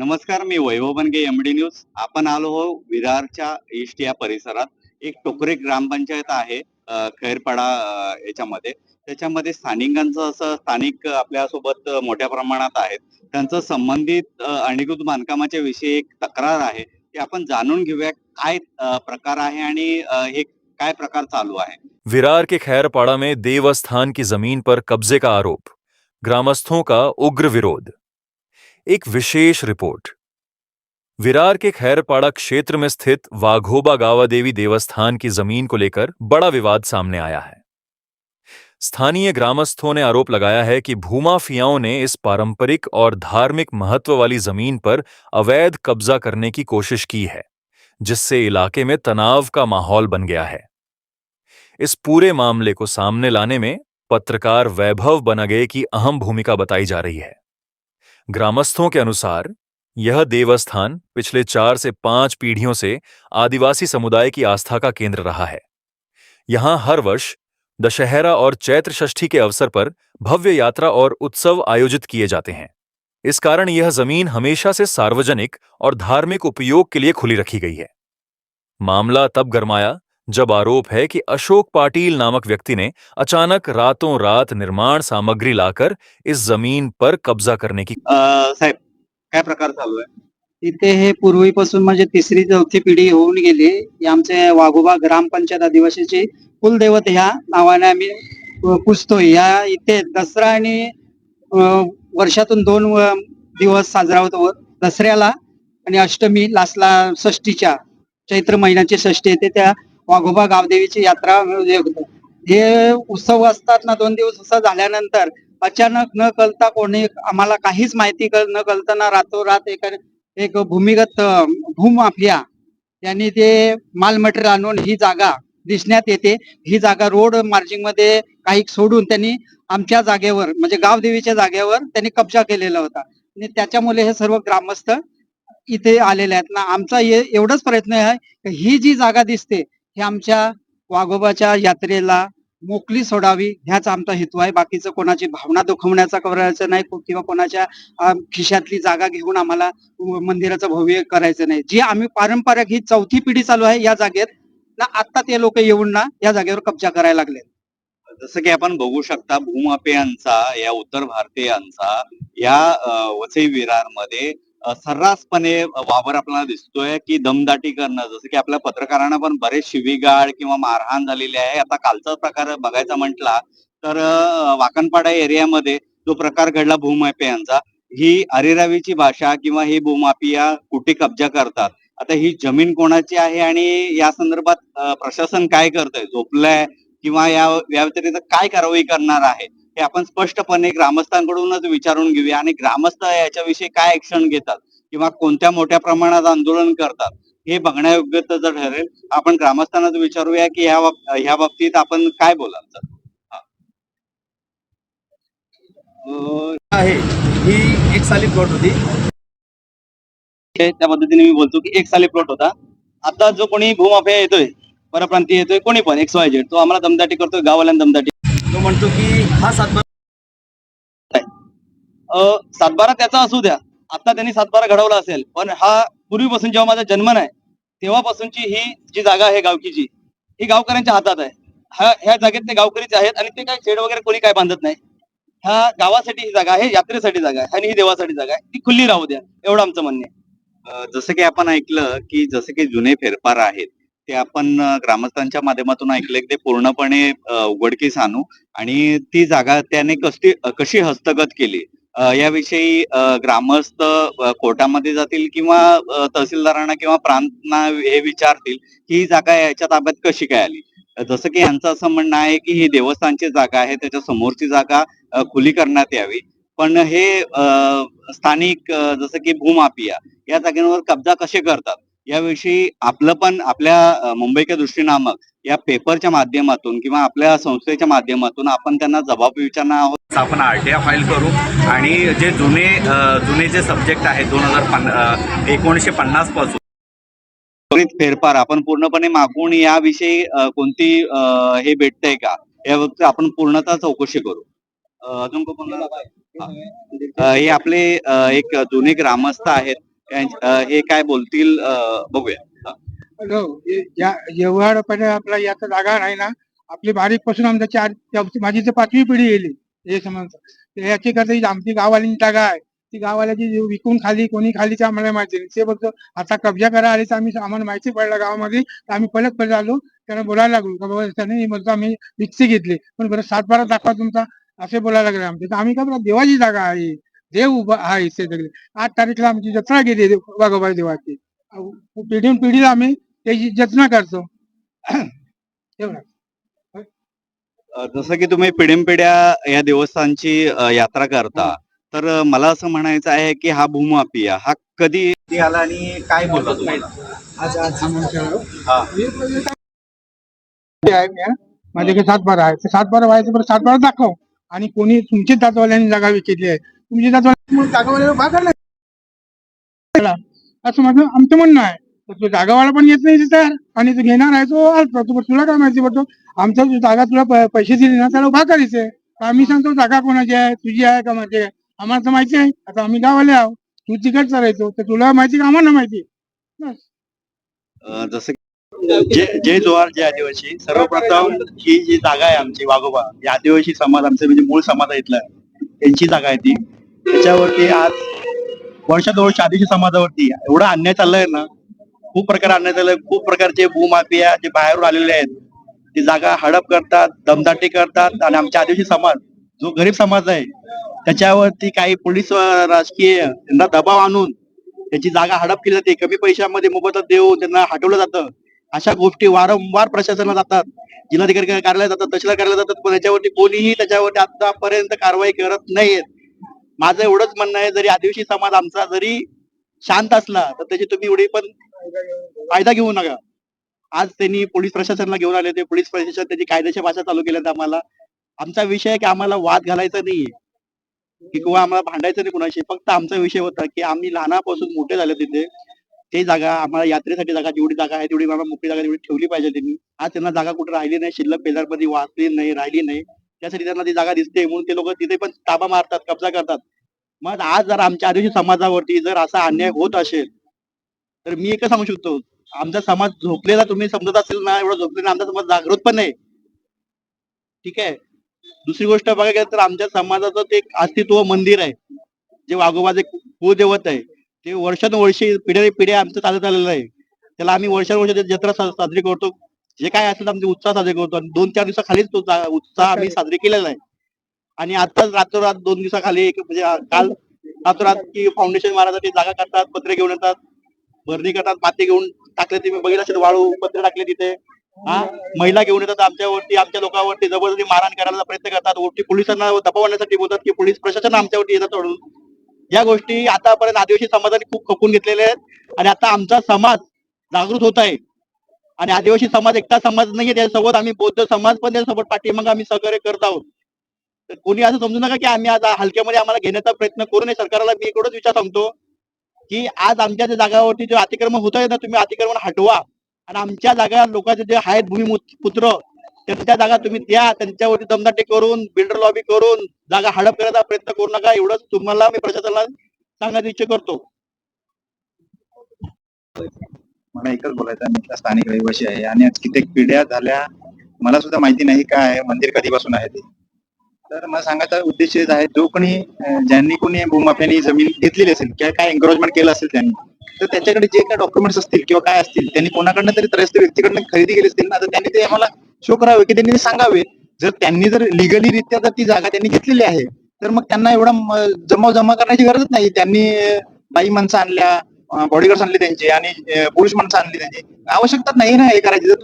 नमस्कार, मी वैभव बनगे MD news. आपण आलो हो विरारच्या ईस्ट या परिसरात. एक टोकरे ग्रामपंचायत आहे खैरपाडा याच्यामध्ये. त्याच्यामध्ये स्थानिकांचं असं स्थानिक आपल्यासोबत मोठ्या प्रमाणात आहेत. त्यांचं संबंधित अनधिकृत बांधकामाच्या विषयी एक तक्रार आहे. ते आपण जाणून घेऊया काय प्रकार आहे आणि हे काय प्रकार चालू आहे. विरार के खैरपाड़ा में देवस्थान की जमीन पर कब्जे का आरोप, ग्रामस्थों का उग्र विरोध। एक विशेष रिपोर्ट। विरार के खैरपाड़ा क्षेत्र में स्थित वाघोबा गावादेवी देवस्थान की जमीन को लेकर बड़ा विवाद सामने आया है। स्थानीय ग्रामस्थों ने आरोप लगाया है कि भूमाफियाओं ने इस पारंपरिक और धार्मिक महत्व वाली जमीन पर अवैध कब्जा करने की कोशिश की है, जिससे इलाके में तनाव का माहौल बन गया है। इस पूरे मामले को सामने लाने में पत्रकार वैभव बनगे की अहम भूमिका बताई जा रही है। ग्रामस्थों के अनुसार यह देवस्थान पिछले 4 से 5 पीढ़ियों से आदिवासी समुदाय की आस्था का केंद्र रहा है। यहां हर वर्ष दशहरा और चैत्र षष्ठी के अवसर पर भव्य यात्रा और उत्सव आयोजित किए जाते हैं। इस कारण यह जमीन हमेशा से सार्वजनिक और धार्मिक उपयोग के लिए खुली रखी गई है। मामला तब गरमाया जब आरोप है कि अशोक पाटिल नामक व्यक्ति ने अचानक रातों रात निर्माण सामग्री लाकर इस जमीन पर कब्जा करने की साहेब, काय प्रकार चालू आहे? इथे हे पूर्वीपासून म्हणजे तिसरी चौथी पिढी होऊन गेली. हे आमचे वाघोबा ग्रामपंचायत आदिवासीची कुलदैवत ह्या नावाने आम्ही पुजतो. या इथे दसरा आणि वर्षातून 2 दिवस साजरा होतो. दसऱ्याला आणि अष्टमी लास्टला षष्टीच्या चैत्र महिन्याची षष्टी येते त्या वाघोबा गावदेवीची यात्रा होते. हे उत्सव असतात ना 2 दिवस उत्सव झाल्यानंतर अचानक न कळता कोणी आम्हाला काहीच माहिती न कळताना रातोरात एक भूमिगत भूमाफिया यांनी ते माल मटेरियल आणून ही जागा दिसण्यात येते. ही जागा रोड मार्जिंग मध्ये काही सोडून त्यांनी आमच्या जागेवर म्हणजे गावदेवीच्या जागेवर त्यांनी कब्जा केलेला होता आणि त्याच्यामुळे हे सर्व ग्रामस्थ इथे आलेले आहेत ना. आमचा एवढाच प्रयत्न आहे की ही जी जागा दिसते ही आमच्या वाघोबाच्या यात्रेला मोकळी सोडावी ह्याच आमचा हेतू आहे. बाकीचं कोणाची भावना दुखवण्याचा करायचं नाही किंवा कोणाच्या खिशातली जागा घेऊन आम्हाला मंदिराचं भव्य करायचं नाही. जी आम्ही पारंपरिक ही चौथी पिढी चालू आहे या जागेत ना. आता ते लोक येऊन ना या जागेवर कब्जा करायला लागले. जसं की आपण बघू शकता भूमाफियांचा या उत्तर भारतीयांचा या वसई विरारमध्ये सर्रासपणे वावर आपल्याला दिसतोय की दमदाटी करणं. जसं की आपल्या पत्रकारांना पण बरेच शिवीगाळ किंवा मारहाण झालेली आहे. आता कालचा प्रकार बघायचा म्हटला तर वाकणपाडा एरियामध्ये जो प्रकार घडला भूमाफियांचा, ही अरेरावीची भाषा किंवा ही भूमाफिया कुठे कब्जा करतात, आता ही जमीन कोणाची आहे आणि या संदर्भात प्रशासन काय करतंय, झोपलंय किंवा या व्यतिरिक्त काय कारवाई करणार आहे, हे आपण स्पष्टपणे ग्रामस्थांकडूनच विचारून घेऊया. आणि ग्रामस्थ याच्याविषयी काय ऍक्शन घेतात किंवा कोणत्या मोठ्या प्रमाणात आंदोलन करतात हे बघण्यायोग्य जर ठरेल. आपण ग्रामस्थांनाच विचारूया की ह्या बाबतीत आपण काय बोलाल सर? आहे ही एक साली प्लॉट होती. त्या पद्धतीने मी बोलतो की एक साली प्लॉट होता. आता जो कोणी भूमाफिया येतोय, परप्रांतीय येतोय, कोणी पण XYZ, तो आम्हाला दमदाटी करतोय, गाववाल्यांना दमदाटी. तो म्हणतो की हा सातबारा सातबारा त्याचा असू द्या, आता त्यांनी सातबारा घडवला असेल, पण हा पूर्वीपासून जेव्हा माझा जन्म नाही तेव्हापासूनची ही जी जागा आहे गावकीची, ही गावकऱ्यांच्या हातात आहे. ह्या जागेत ते गावकरीच आहेत आणि ते काय शेड वगैरे कोणी काय बांधत नाही. ह्या गावासाठी ही जागा आहे, यात्रेसाठी जागा आहे आणि ही देवासाठी जागा आहे, ती खुल्ली राहू द्या, एवढं आमचं म्हणणं आहे. जसं की आपण ऐकलं की जसं की जुने फेरफार आहेत ते आपण ग्रामस्थांच्या माध्यमातून ऐकले की ते पूर्णपणे उघडकीस आणू आणि ती जागा त्याने कशी हस्तगत केली याविषयी ग्रामस्थ कोर्टामध्ये जातील किंवा तहसीलदारांना किंवा प्रांतना हे विचारतील की ही जागा याच्या ताब्यात कशी काय आली. जसं की यांचं असं म्हणणं आहे की ही देवस्थानची जागा आहे, त्याच्या समोरची जागा खुली करण्यात यावी. पण हे स्थानिक जसं की भूमाफिया या जागेवर कब्जा कसे करतात याविषयी आपलं पण आपल्या मुंबईच्या दृष्टी नामक या पेपरच्या माध्यमातून किंवा आपल्या संस्थेच्या माध्यमातून आपण त्यांना जबाब विचारणार आहोत. आपण RTI फाईल करू आणि जे जुने जे सब्जेक्ट आहेत 1950 पासून फेरफार आपण पूर्णपणे मागून याविषयी कोणती हे भेटतंय का या बाबतीत आपण पूर्णतः चौकशी करू. अजून कोण हे आपले एक जुने ग्रामस्थ आहेत, हे काय बोलतील बघूया. जेवढ आपला याचा जागा नाही ना, आपली बारीक पासून आमच्या माझी तर 5वी पिढी गेली हे समज. याची करता ही आमची गाववाल्यांची जागा आहे, ती गाववाल्याची विकून खाली कोणी खाली ते आम्हाला माहिती नाही. ते फक्त आता कब्जा करा आले तर आम्हाला माहिती पडलं गावामध्ये, तर आम्ही परत आलो, त्यांना बोलायला लागलो का बाबा त्याने ही मग आम्ही रिक्षा घेतली, पण बरं 7-12 दाखवा तुमचा, असे बोलायला लागले आमचे. तर आम्ही काय बोला, देवाची जागा आहे, देव उभा आहे इथे सगळे. 8 तारीखला आमची जत्रा गेली वाघोबाई देवाची. पिढीन पिढीला आम्ही त्याची जतना करतो. एवढं. जसं की तुम्ही पिढ्या या देवस्थानची यात्रा करता, तर मला असं म्हणायचं आहे की हा भूमाफिया हा कधी आला आणि काय बोलला तुम्हाला? हा. माझ्याकडे 7-12 आहे, 7-12 व्हायचं, बरं 7-12 दाखव. आणि कोणी तुमच्या जातवाल्यांनी जागा विकली आहे, तुमच्या जातवाल्या जागावाल्याला भागायला असं माझं आमचं म्हणणं आहे. तर तो जागावाला पण येत नाही तिथं, आणि तो घेणार आहे तो आलता. तुला काय माहिती पडतो, आमचा जो जागा तुला पैसे दिले ना त्याला उभा करायचंय. तर आम्ही सांगतो जागा कोणाची आहे, तुझी आहे का माझी आहे, आम्हाला तर माहिती आहे. आता आम्ही गावाले आहो, तू तिकडचा राहतो, तर तुला माहिती का आम्हाला माहिती. बस. जसं जय जोहार जय आदिवासी. सर्वप्रथम ही जी जागा आहे आमची वाघोबा, ही आदिवासी समाज आमचे म्हणजे मूळ समाज आहे इथला, त्यांची जागा आहे ती. त्याच्यावरती आज वर्ष आदिवासी समाजावरती एवढा अन्याय चाललाय ना, खूप प्रकार अन्याय चाललाय. खूप प्रकारचे भूमाफिया जे बाहेरून आलेले आहेत, ती जागा हडप करतात, दमदाटी करतात, आणि आमच्या आदिवासी समाज जो गरीब समाज आहे त्याच्यावरती काही पोलीस राजकीय यांना दबाव आणून त्याची जागा हडप केली जाते. कमी पैशामध्ये मोबदला देऊन त्यांना हटवलं जातं. अशा गोष्टी वारंवार प्रशासनाला जातात, जिल्हाधिकारी कार्यालयात जातात, तहसीलदार कार्यालयात जातात, पण त्याच्यावरती कोणीही त्याच्यावरती आतापर्यंत कारवाई करत नाहीयेत. माझं एवढंच म्हणणं आहे, जरी आदिवासी समाज आमचा जरी शांत असला तर त्याची तुम्ही एवढी पण फायदा घेऊ नका. आज त्यांनी पोलीस प्रशासनाला घेऊन आले, ते पोलीस प्रशासन त्याची कायद्याच्या भाषा चालू केल्यात आम्हाला. आमचा विषय आहे की आम्हाला वाद घालायचा नाहीये की किंवा आम्हाला भांडायचं नाही कुणाशी. फक्त आमचा विषय होता की आम्ही लहानापासून मोठे झाले तिथे, ते जागा आम्हाला यात्रेसाठी जागा जेवढी जागा आहे तेवढी आम्हाला मोकळी जागा तेवढी ठेवली पाहिजे त्यांनी. आज त्यांना जागा कुठे राहिली नाही, शिल्लक पेजारमध्ये वाचली नाही, राहिली नाही. त्यासाठी त्यांना ती जागा दिसते म्हणून ते लोक तिथे पण ताबा मारतात, कब्जा करतात. मग आज जर आमच्या आदिवासी समाजावरती जर असा अन्याय होत असेल तर मी एकच सांगू शकतो, आमचा समाज झोपलेला तुम्ही समजत असेल ना, एवढा झोपलेला आमचा समाज जागृत पण नाही. ठीक आहे. दुसरी गोष्ट बघायला गेलं तर आमच्या समाजाचं ते एक अस्तित्व मंदिर आहे, जे वाघोबाचे कुलदैवत आहे. ते वर्षानुवर्षी पिढ्या आमचं चालत आलेलं आहे. त्याला आम्ही वर्षानुवर्ष जत्रा साजरी करतो. जे काय असेल आमचे उत्साह साजरे करतो, आणि 2-4 दिवसाखालीच तो उत्साह आम्ही साजरी केलेला आहे. आणि आताच रातोरात 2 दिवसाखाली म्हणजे काल रातोरात की फाउंडेशन मारायसाठी जागा करतात, पत्रे घेऊन येतात, भरणी करतात, माती घेऊन टाकले. तुम्ही बघितलं असेल, वाळू पत्रे टाकले तिथे. हा, महिला घेऊन येतात आमच्यावरती, आमच्या लोकांवरती जबरदस्ती मारहाण करायचा प्रयत्न करतात. वरती पोलिसांना दबावण्यासाठी बोलतात की पोलीस प्रशासन आमच्यावरती येतात तोडून. या गोष्टी आतापर्यंत आदिवासी समाजाने खूप खपून घेतलेल्या आहेत, आणि आता आमचा समाज जागृत होत आहे. आणि आदिवासी समाज एकटा समाज नाहीये, त्याच्यासोबत आम्ही बौद्ध समाज पण त्याच्यासोबत पाठीमागे आम्ही सहकार्य करत आहोत. तर कोणी असं समजू नका की आम्ही आज हलक्यामध्ये आम्हाला घेण्याचा प्रयत्न करू नये. सरकारला मी एवढंच विचार सांगतो की आज आमच्या ज्या जागावरती जे अतिक्रमण होत आहे ना, तुम्ही अतिक्रमण हटवा, आणि आमच्या जागा लोकांचे जे आहेत भूमिपुत्र त्यांच्या जागा तुम्ही द्या. त्यांच्यावरती दमदाटी करून, बिल्डर लॉबी करून जागा हडप करायचा प्रयत्न करू नका. एवढंच तुम्हाला मी प्रशासनाला सांगायची इच्छा करतो. मला एकच बोलायचं आहे, मी इथला स्थानिक रहिवासी आहे आणि आज कित्येक पिढ्या झाल्या मला सुद्धा माहिती नाही काय आहे मंदिर कधीपासून आहे ते. तर मला सांगायचा उद्देश हेच आहे, जो कोणी ज्यांनी कोणी भूमाफियांनी जमीन घेतलेली असेल किंवा काय एन्क्रोचमेंट केलं असेल त्यांनी, तर त्याच्याकडे जे काय डॉक्युमेंट्स असतील किंवा काय असतील, त्यांनी कोणाकडनं तरी त्रयस्थ व्यक्तीकडनं खरेदी केली असतील ना, तर त्यांनी ते आम्हाला शो करावे की त्यांनी सांगावे. जर लिगली रित्या जर ती जागा त्यांनी घेतलेली आहे, तर मग त्यांना एवढा जमा करण्याची गरजच नाही. त्यांनी बाई माणसं आणल्या, बॉडीगार्ड्स आणले त्यांचे, आणि पोलीस माणसं आणली त्यांची, आवश्यकता नाही ना हे करायची. जर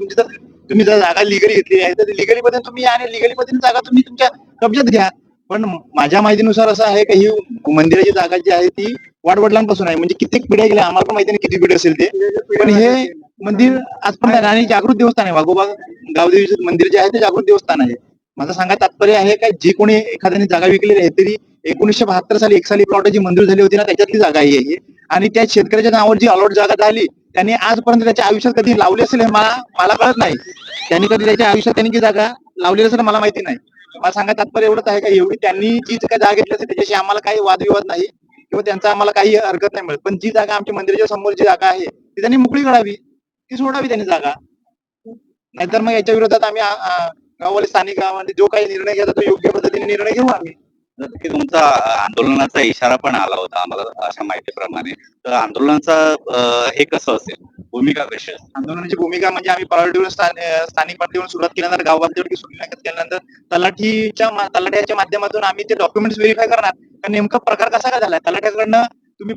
तुम्ही जर जागा लिगली घेतली आहे तर लिगली मध्ये तुम्ही आणि लिगली मध्ये जागा तुम्ही तुमच्या कब्जात घ्या. पण माझ्या माहितीनुसार असं आहे की ही मंदिराची जागा जी आहे ती वाडवडिलांपासून आहे, म्हणजे कित्येक पिढ्या गेल्या, आम्हाला पण माहिती नाही किती पिढी असेल ते. पण हे मंदिर आजपर्यंत आणि जागृत देवस्थान आहे. वाघोबा गावदेवीचे मंदिर जे आहे ते जागृत देवस्थान आहे. माझं सांगा तात्पर्य आहे का, जे कोणी एखाद्याने जागा विकलेली आहे तरी 1972 साली 1 साली प्लॉटची मंजूर झाली होती ना, त्याच्यातली जागा ही आहे. आणि त्या शेतकऱ्याच्या नावावर जी अलॉट जागा झाली, त्यांनी आजपर्यंत त्याच्या आयुष्यात कधी लावली असेल हे मला कळत नाही. त्यांनी कधी त्याच्या आयुष्यात त्यांनी ती जागा लावलेली असेल मला माहिती नाही. मला सांगा तात्पर्य एवढंच आहे का, एवढी त्यांनी जी काय जागा घेतली असेल त्याच्याशी आम्हाला काही वादविवाद नाही. किंवा त्यांचा आम्हाला काही हरकत नाही मिळत, पण जी जागा आमच्या मंदिराच्या समोर जी जागा आहे ती त्यांनी मोकळी करावी, ती सोडावी त्यांनी जागा. नाहीतर मग याच्या विरोधात आम्ही गाववाले स्थानिक गावामध्ये जो काही निर्णय घ्यायचा तो योग्य पद्धतीने निर्णय घेऊ आम्ही. जसं की तुमचा आंदोलनाचा इशारा पण आला होता आम्हाला अशा माहितीप्रमाणे, तर आंदोलनाचा हे कसं असेल, भूमिका कशी असेल? आंदोलनाची भूमिका म्हणजे आम्ही पातळीवर स्थानिक पातळीवर सुरुवात केल्यानंतर गाव पातळीवर सुरुवात केल्यानंतर तलाठ्याच्या माध्यमातून आम्ही ते डॉक्युमेंट्स व्हेरीफाय करणार का नेमका प्रकार कसा काय झाला, तलाठ्याकडनं तुम्ही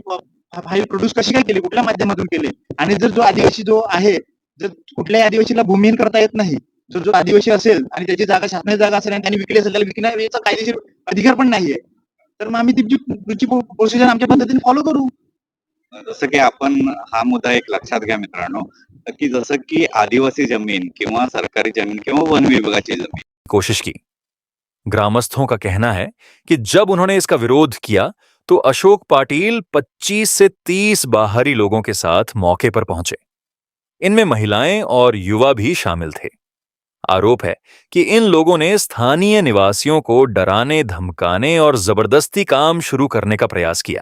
फाईल प्रोड्यूस कशी काय केली, कुठल्या माध्यमातून केली, आणि जर जो आदिवासी जो आहे, जर कुठल्याही आदिवासीला भूमिहीन करता येत नाही, जो आदिवासी असेल आणि त्याची जागा शासनाची जागा असेल आणि त्यांनी विकली असेल, त्याला विकण्याचा कायदेशीर अधिकार पण नाहीये, तर मग आम्ही ती प्रोसिजर आमच्या पद्धतीने फॉलो करू. जसं की आपण हा मुद्दा एक लक्षात घ्या मित्रांनो, की जसं की आदिवासी जमीन किंवा सरकारी जमीन किंवा वन विभागाची जमीन, कोशिश की। ग्रामस्थों का कहना है कि जब उन्होंने इसका विरोध किया तो अशोक पाटिल 25 से 30 बाहरी लोगों के साथ मौके पर पहुंचे। इनमें महिलाएं और युवा भी शामिल थे। आरोप है कि इन लोगों ने स्थानीय निवासियों को डराने, धमकाने और जबरदस्ती काम शुरू करने का प्रयास किया।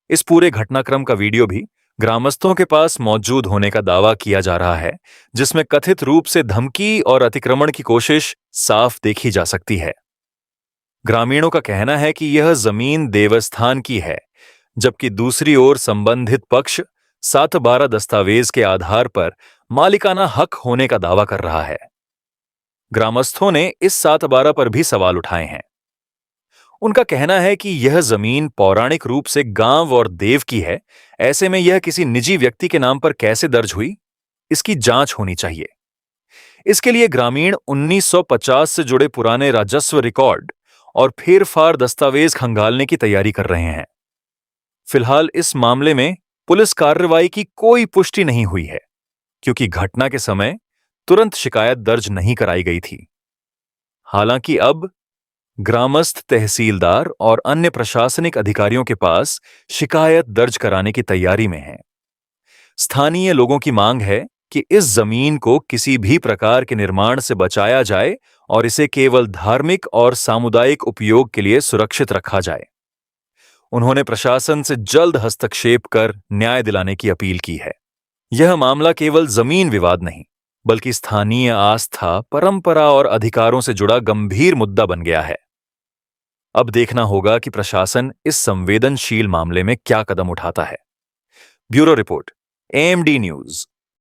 इस पूरे घटनाक्रम का वीडियो भी ग्रामस्थों के पास मौजूद होने का दावा किया जा रहा है, जिसमें कथित रूप से धमकी और अतिक्रमण की कोशिश साफ देखी जा सकती है। ग्रामीणों का कहना है कि यह जमीन देवस्थान की है, जबकि दूसरी ओर संबंधित पक्ष 7/12 दस्तावेज के आधार पर मालिकाना हक होने का दावा कर रहा है। ग्रामस्थों ने इस 7/12 पर भी सवाल उठाए हैं। उनका कहना है कि यह जमीन पौराणिक रूप से गांव और देव की है, ऐसे में यह किसी निजी व्यक्ति के नाम पर कैसे दर्ज हुई, इसकी जांच होनी चाहिए। इसके लिए ग्रामीण 1950 से जुड़े पुराने राजस्व रिकॉर्ड और फेरफार दस्तावेज खंगालने की तैयारी कर रहे हैं। फिलहाल इस मामले में पुलिस कार्रवाई की कोई पुष्टि नहीं हुई है, क्योंकि घटना के समय तुरंत शिकायत दर्ज नहीं कराई गई थी। हालांकि अब ग्रामस्थ तहसीलदार और अन्य प्रशासनिक अधिकारियों के पास शिकायत दर्ज कराने की तैयारी में हैं। स्थानीय लोगों की मांग है कि इस जमीन को किसी भी प्रकार के निर्माण से बचाया जाए और इसे केवल धार्मिक और सामुदायिक उपयोग के लिए सुरक्षित रखा जाए। उन्होंने प्रशासन से जल्द हस्तक्षेप कर न्याय दिलाने की अपील की है। यह मामला केवल जमीन विवाद नहीं, बल्कि स्थानीय आस्था, परंपरा और अधिकारों से जुड़ा गंभीर मुद्दा बन गया है। अब देखना होगा कि प्रशासन इस संवेदनशील मामले में क्या कदम उठाता है। Bureau report, AMD news.